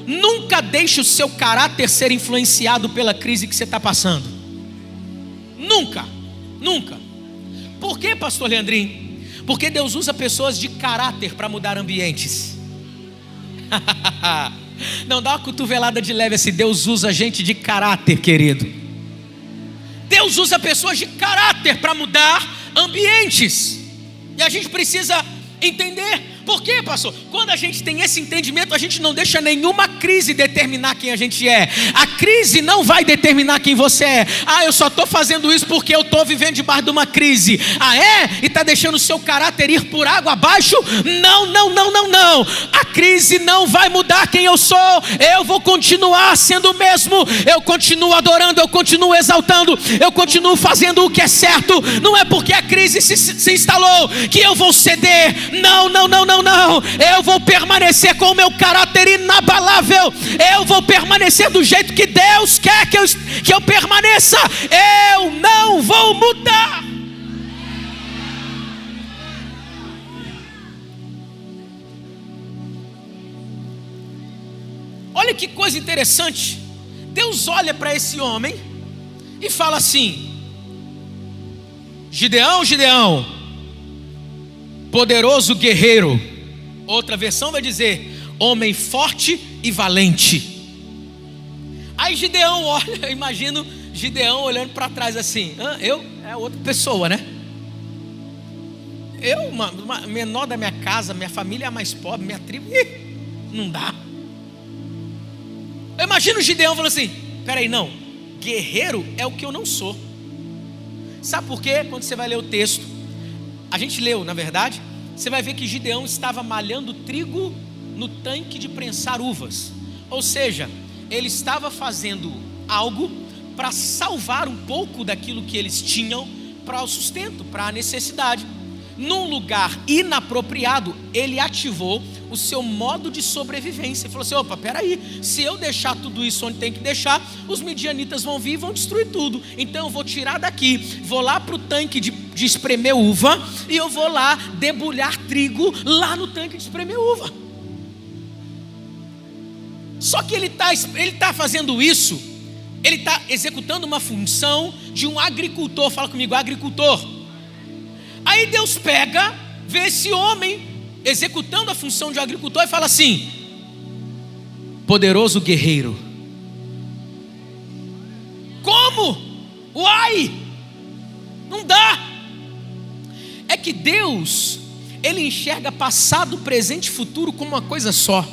Nunca deixe o seu caráter ser influenciado pela crise que você está passando. Nunca, nunca. Por quê, pastor Leandrinho? Porque Deus usa pessoas de caráter para mudar ambientes. Não, dá uma cotovelada de leve assim. Deus usa gente de caráter, querido. Deus usa pessoas de caráter para mudar ambientes. E a gente precisa entender. Por quê, pastor? Quando a gente tem esse entendimento, a gente não deixa nenhuma crise determinar quem a gente é. A crise não vai determinar quem você é. Eu só estou fazendo isso porque eu estou vivendo debaixo de uma crise. E está deixando o seu caráter ir por água abaixo? Não, não, não, não, não. A crise não vai mudar quem eu sou. Eu vou continuar sendo o mesmo. Eu continuo adorando, eu continuo exaltando, eu continuo fazendo o que é certo. Não é porque a crise se instalou que eu vou ceder. Não, não, não, não. Não, eu vou permanecer com o meu caráter inabalável. Eu vou permanecer do jeito que Deus quer que eu permaneça. Eu não vou mudar. Olha que coisa interessante. Deus olha para esse homem e fala assim: Gideão, Gideão, poderoso guerreiro. Outra versão vai dizer: homem forte e valente. Aí Gideão olha, eu imagino Gideão olhando para trás assim: é outra pessoa, né? Eu, menor da minha casa, minha família é a mais pobre, minha tribo, não dá. Eu imagino Gideão falando assim: peraí, não, guerreiro é o que eu não sou. Sabe por quê? Quando você vai ler o texto, a gente leu, na verdade, você vai ver que Gideão estava malhando trigo no tanque de prensar uvas. Ou seja, ele estava fazendo algo para salvar um pouco daquilo que eles tinham para o sustento, para a necessidade. Num lugar inapropriado, ele ativou o seu modo de sobrevivência. Ele falou assim: opa, peraí, se eu deixar tudo isso onde tem que deixar, os midianitas vão vir e vão destruir tudo. Então eu vou tirar daqui, vou lá para o tanque de espremer uva, e eu vou lá debulhar trigo lá no tanque de espremer uva. Só que ele está fazendo isso, ele está executando uma função de um agricultor. Fala comigo, agricultor. Aí Deus pega, vê esse homem executando a função de um agricultor e fala assim: poderoso guerreiro. Como? Uai! Não dá. É que Deus, Ele enxerga passado, presente e futuro como uma coisa só.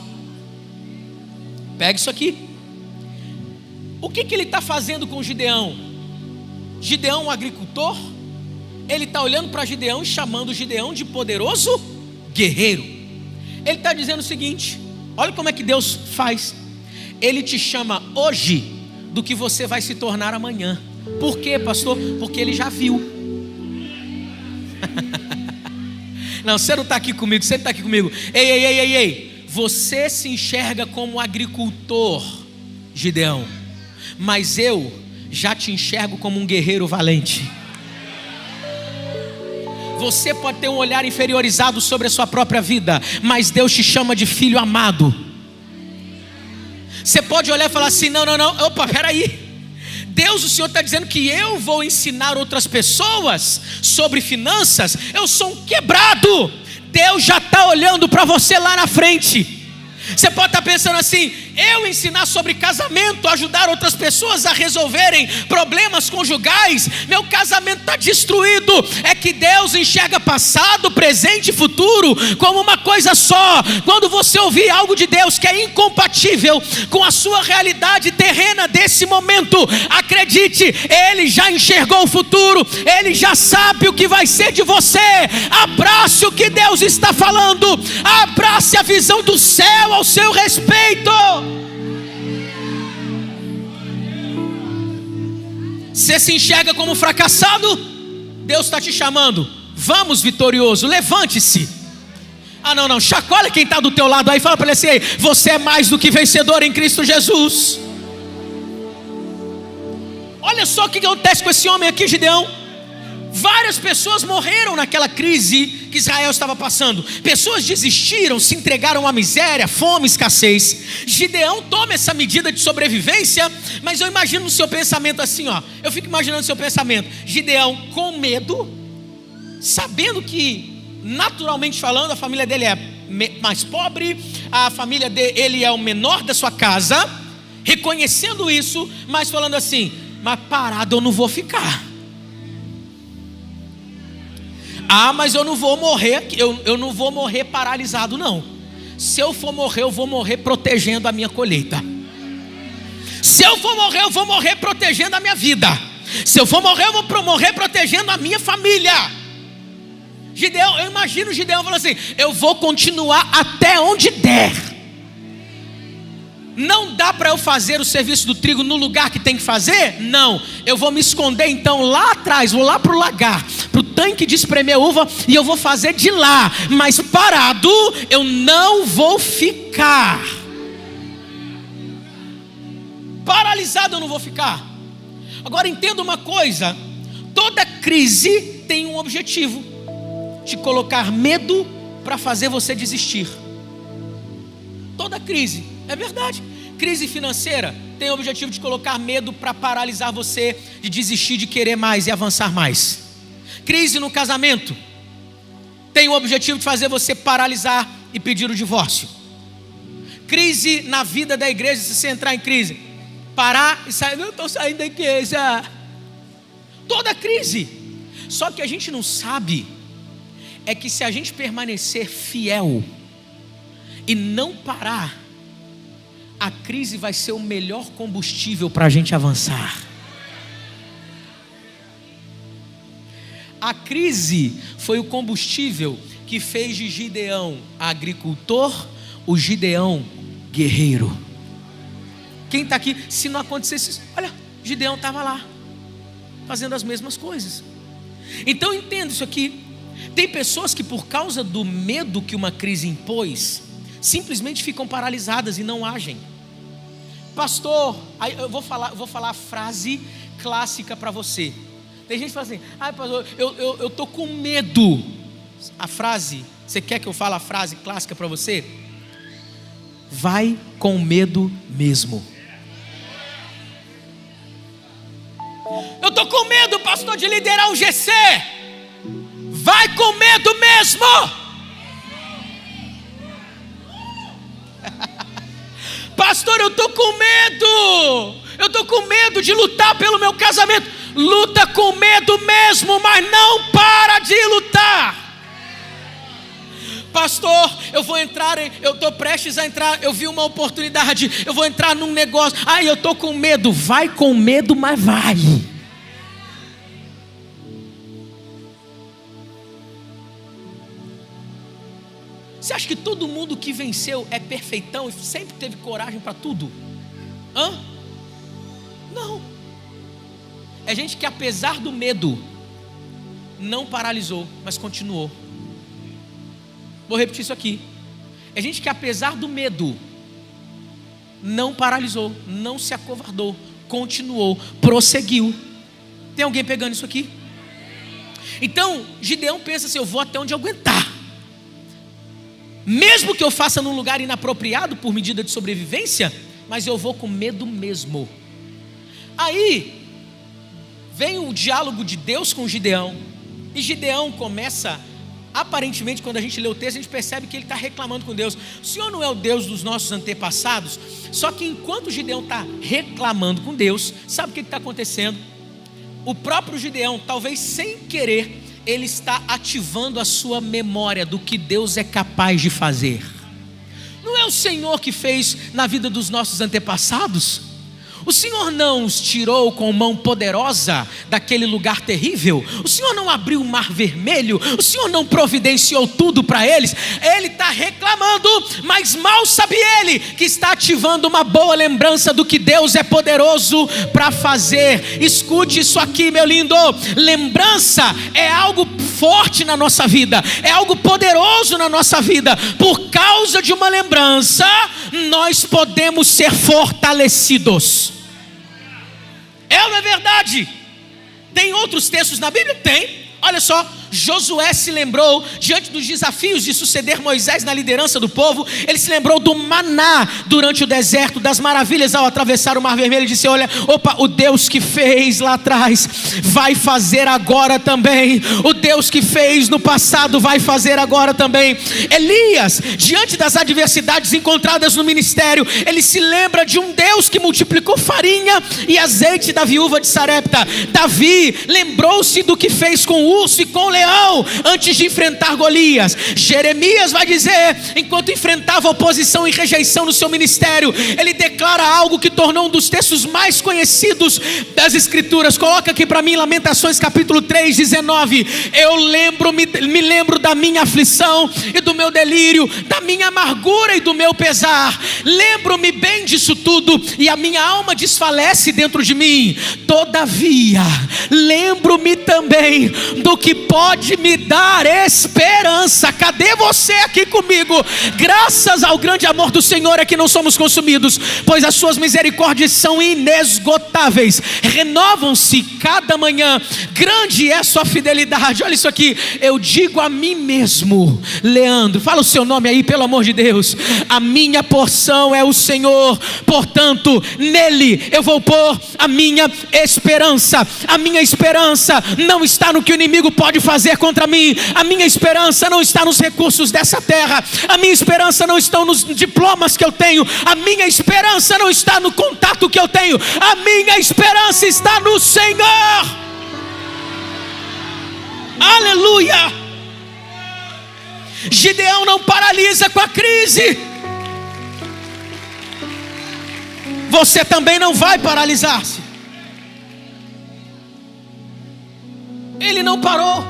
Pega isso aqui. O que Ele está fazendo com Gideão? Gideão, um agricultor, Ele está olhando para Gideão e chamando Gideão de poderoso guerreiro. Ele está dizendo o seguinte: olha como é que Deus faz. Ele te chama hoje do que você vai se tornar amanhã. Por quê, pastor? Porque Ele já viu. Não, você não está aqui comigo, você está aqui comigo. Ei, você se enxerga como agricultor, Gideão, mas eu já te enxergo como um guerreiro valente. Você pode ter um olhar inferiorizado sobre a sua própria vida, mas Deus te chama de filho amado. Você pode olhar e falar assim: não, opa, peraí. Deus, o Senhor está dizendo que eu vou ensinar outras pessoas sobre finanças. Eu sou um quebrado. Deus já está olhando para você lá na frente. Você pode estar pensando assim: eu ensinar sobre casamento, ajudar outras pessoas a resolverem problemas conjugais, meu casamento está destruído. É que Deus enxerga passado, presente e futuro como uma coisa só. Quando você ouvir algo de Deus que é incompatível com a sua realidade terrena desse momento, acredite, Ele já enxergou o futuro, Ele já sabe o que vai ser de você. Abrace o que Deus está falando, abrace a visão do céu ao seu respeito. Você se enxerga como fracassado? Deus está te chamando: vamos, vitorioso, levante-se. Não, chacoalha quem está do teu lado aí, fala para ele assim: ei, você é mais do que vencedor em Cristo Jesus. Olha só o que acontece com esse homem aqui, Gideão. Várias pessoas morreram naquela crise que Israel estava passando. Pessoas desistiram, se entregaram à miséria, fome, escassez. Gideão toma essa medida de sobrevivência, mas eu imagino no seu pensamento assim, ó. Eu fico imaginando no seu pensamento, Gideão com medo, sabendo que, naturalmente falando, a família dele é mais pobre, a família dele é o menor da sua casa, reconhecendo isso, mas falando assim, mas parado eu não vou ficar. Ah, mas eu não vou morrer, eu não vou morrer paralisado, não. Se eu for morrer, eu vou morrer protegendo a minha colheita. Se eu for morrer, eu vou morrer protegendo a minha vida. Se eu for morrer, eu vou morrer protegendo a minha família. Gideão, eu imagino o Gideão falando assim, eu vou continuar até onde der. Não dá para eu fazer o serviço do trigo no lugar que tem que fazer? Não, eu vou me esconder então lá atrás, vou lá para o lagar, para o tanque de espremer uva, e eu vou fazer de lá, mas parado eu não vou ficar. Paralisado eu não vou ficar. Agora entenda uma coisa, toda crise tem um objetivo, te colocar medo para fazer você desistir. Toda crise, é verdade. Crise financeira tem o objetivo de colocar medo para paralisar você de desistir de querer mais e avançar mais. Crise no casamento tem o objetivo de fazer você paralisar e pedir o divórcio. Crise na vida da igreja, se você entrar em crise, parar e sair, não estou saindo da igreja. Toda crise. Só que a gente não sabe é que se a gente permanecer fiel e não parar, a crise vai ser o melhor combustível para a gente avançar. A crise foi o combustível que fez de Gideão agricultor, o Gideão guerreiro. Quem está aqui, se não acontecesse, olha, Gideão estava lá, fazendo as mesmas coisas. Então entenda isso aqui. Tem pessoas que por causa do medo que uma crise impôs, simplesmente ficam paralisadas e não agem. Pastor, aí eu vou falar a frase clássica para você. Tem gente que fala assim, pastor, eu tô com medo. A frase, você quer que eu fale a frase clássica para você? Vai com medo mesmo. Eu tô com medo, pastor, de liderar um GC. Vai com medo mesmo. Pastor, eu estou com medo. Eu estou com medo de lutar pelo meu casamento. Luta com medo mesmo, mas não para de lutar. Pastor, eu estou prestes a entrar, eu vi uma oportunidade, eu vou entrar num negócio. Eu estou com medo. Vai com medo, mas vai. Você acha que todo mundo que venceu é perfeitão e sempre teve coragem para tudo? Não. É gente que apesar do medo não paralisou, mas continuou. Vou repetir isso aqui. É gente que apesar do medo não paralisou, não se acovardou, continuou, prosseguiu. Tem alguém pegando isso aqui? Então Gideão pensa assim, eu vou até onde eu aguentar. Mesmo que eu faça num lugar inapropriado por medida de sobrevivência, mas eu vou com medo mesmo. Aí vem o diálogo de Deus com Gideão, e Gideão começa, aparentemente quando a gente lê o texto, a gente percebe que ele está reclamando com Deus. O Senhor não é o Deus dos nossos antepassados? Só que enquanto Gideão está reclamando com Deus, sabe o que está acontecendo? O próprio Gideão, talvez sem querer, ele está ativando a sua memória do que Deus é capaz de fazer. Não é o Senhor que fez na vida dos nossos antepassados? O Senhor não os tirou com mão poderosa daquele lugar terrível? O Senhor não abriu o mar vermelho? O Senhor não providenciou tudo para eles? Ele está reclamando, mas mal sabe ele que está ativando uma boa lembrança do que Deus é poderoso para fazer. Escute isso aqui, meu lindo. Lembrança é algo forte na nossa vida, é algo poderoso na nossa vida. Por causa de uma lembrança, nós podemos ser fortalecidos. É ou não é verdade? Tem outros textos na Bíblia? Tem. Olha só, Josué se lembrou, diante dos desafios de suceder Moisés na liderança do povo, ele se lembrou do maná durante o deserto, das maravilhas ao atravessar o Mar Vermelho, e disse: olha, o Deus que fez lá atrás, vai fazer agora também. O Deus que fez no passado, vai fazer agora também. Elias, diante das adversidades encontradas no ministério, ele se lembra de um Deus que multiplicou farinha e azeite da viúva de Sarepta. Davi lembrou-se do que fez com o urso e com o leão, antes de enfrentar Golias. Jeremias vai dizer, enquanto enfrentava oposição e rejeição no seu ministério, ele declara algo que tornou um dos textos mais conhecidos das escrituras. Coloca aqui para mim Lamentações capítulo 3, 19. Eu me lembro da minha aflição e do meu delírio, da minha amargura e do meu pesar. Lembro-me bem disso tudo e a minha alma desfalece dentro de mim. Todavia, lembro-me também do que pode me dar esperança. Cadê você aqui comigo? Graças ao grande amor do Senhor é que não somos consumidos, pois as suas misericórdias são inesgotáveis, renovam-se cada manhã. Grande é sua fidelidade. Olha isso aqui, eu digo a mim mesmo, Leandro, fala o seu nome aí, pelo amor de Deus. A minha porção é o Senhor, portanto nele eu vou pôr a minha esperança. A minha esperança não está no que o inimigo pode fazer contra mim. A minha esperança não está nos recursos dessa terra. A minha esperança não está nos diplomas que eu tenho. A minha esperança não está no contato que eu tenho. A minha esperança está no Senhor. Aleluia. Gideão não paralisa com a crise. Você também não vai paralisar-se. Ele não parou.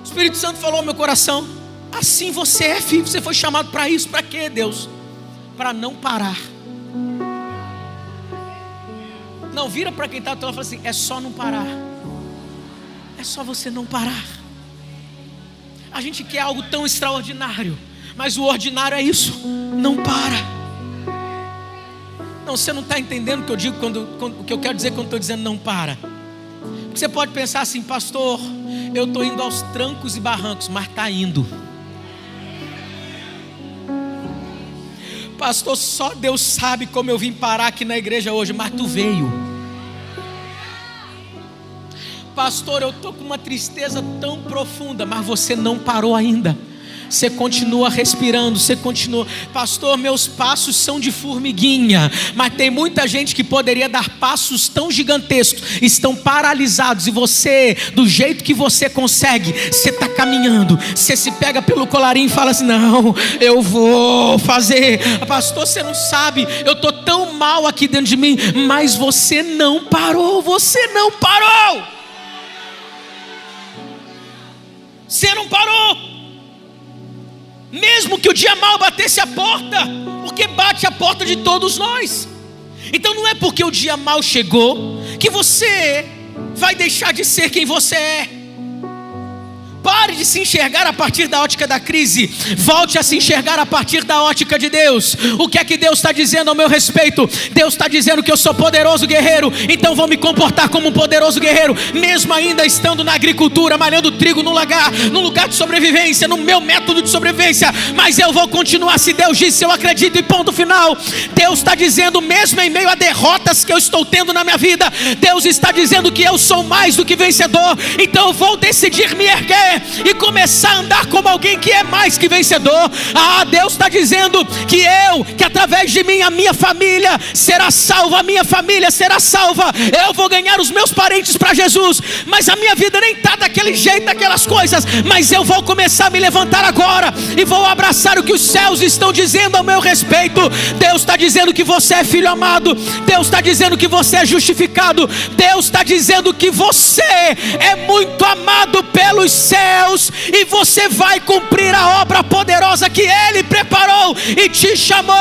O Espírito Santo falou ao meu coração: assim você é, filho. Você foi chamado para isso. Para quê, Deus? Para não parar. Não, vira para quem está do lado e fala assim: é só não parar. É só você não parar. A gente quer algo tão extraordinário, mas o ordinário é isso: não para. Não, você não está entendendo o que eu digo o que eu quero dizer quando estou dizendo não para. Você pode pensar assim: pastor, eu estou indo aos trancos e barrancos, mas está indo. Pastor, só Deus sabe como eu vim parar aqui na igreja hoje, mas tu veio. Pastor, eu estou com uma tristeza tão profunda, mas você não parou ainda. Você continua respirando, você continua. Pastor, meus passos são de formiguinha, mas tem muita gente que poderia dar passos tão gigantescos, estão paralisados. E você, do jeito que você consegue, você está caminhando, você se pega pelo colarinho e fala assim: não, eu vou fazer. Pastor, você não sabe, eu estou tão mal aqui dentro de mim. Mas você não parou, você não parou. Você não parou. Mesmo que o dia mal batesse a porta, porque bate a porta de todos nós. Então não é porque o dia mal chegou que você vai deixar de ser quem você é. Pare de se enxergar a partir da ótica da crise. Volte a se enxergar a partir da ótica de Deus. O que é que Deus está dizendo ao meu respeito? Deus está dizendo que eu sou poderoso guerreiro, então vou me comportar como um poderoso guerreiro, mesmo ainda estando na agricultura, malhando trigo no lugar de sobrevivência, no meu método de sobrevivência. Mas eu vou continuar, se Deus disse, eu acredito, e ponto final. Deus está dizendo, mesmo em meio a derrotas que eu estou tendo na minha vida, Deus está dizendo que eu sou mais do que vencedor. Então eu vou decidir me erguer e começar a andar como alguém que é mais que vencedor. Deus está dizendo que através de mim a minha família será salva, a minha família será salva. Eu vou ganhar os meus parentes para Jesus, mas a minha vida nem está daquele jeito, daquelas coisas. Mas eu vou começar a me levantar agora e vou abraçar o que os céus estão dizendo ao meu respeito. Deus está dizendo que você é filho amado. Deus está dizendo que você é justificado. Deus está dizendo que você é muito amado pelos céus, e você vai cumprir a obra poderosa que Ele preparou e te chamou.